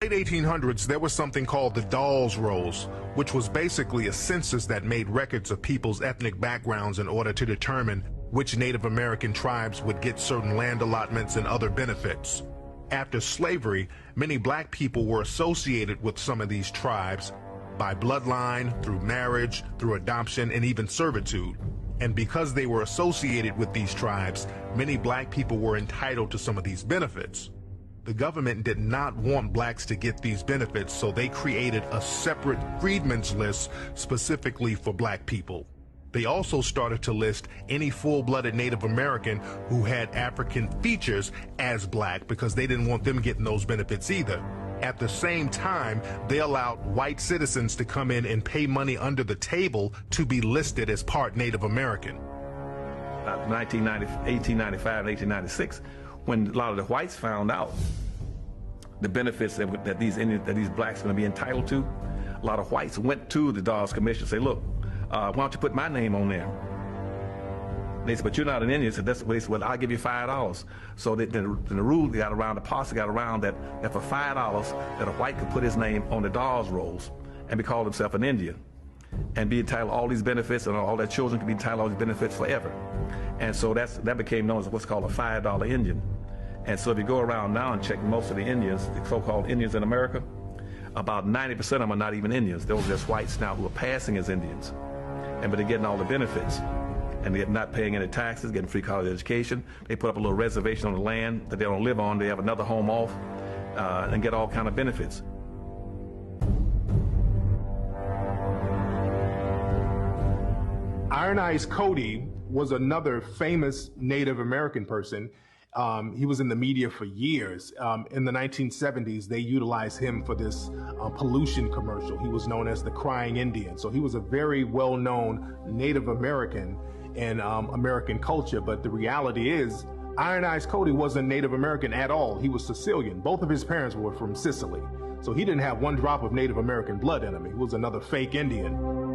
late 1800s, there was something called the DAWES rolls, which was basically a census that made records of people's ethnic backgrounds in order to determine which Native American tribes would get certain land allotments and other benefits. After slavery, many black people were associated with some of these tribes by bloodline, through marriage, through adoption, and even servitude. And because they were associated with these tribes, many black people were entitled to some of these benefits. The government did not want blacks to get these benefits, so they created a separate freedmen's list specifically for black people. They also started to list any full-blooded Native American who had African features as black because they didn't want them getting those benefits either. At the same time, they allowed white citizens to come in and pay money under the table to be listed as part Native American. 1895 and 1896, when a lot of the whites found out the benefits that these blacks are going to be entitled to, a lot of whites went to the DAWES Commission and say, look, why don't you put my name on there? They said, but you're not an Indian. So that's what they said, well, I'll give you $5. So the rule got around, the policy got around that for $5 that a white could put his name on the DAWES rolls and be called himself an Indian and be entitled to all these benefits, and all their children could be entitled to all these benefits forever. And so that became known as what's called a $5 Indian. And so if you go around now and check most of the Indians, the so-called Indians in America, about 90% of them are not even Indians. Those are just whites now who are passing as Indians. But they're getting all the benefits. And they're not paying any taxes, getting free college education. They put up a little reservation on the land that they don't live on. They have another home off and get all kind of benefits. Iron Eyes Cody was another famous Native American person. He was in the media for years. In the 1970s, they utilized him for this pollution commercial. He was known as the Crying Indian. So he was a very well-known Native American in American culture. But the reality is, Iron Eyes Cody wasn't Native American at all. He was Sicilian. Both of his parents were from Sicily. So he didn't have one drop of Native American blood in him. He was another fake Indian.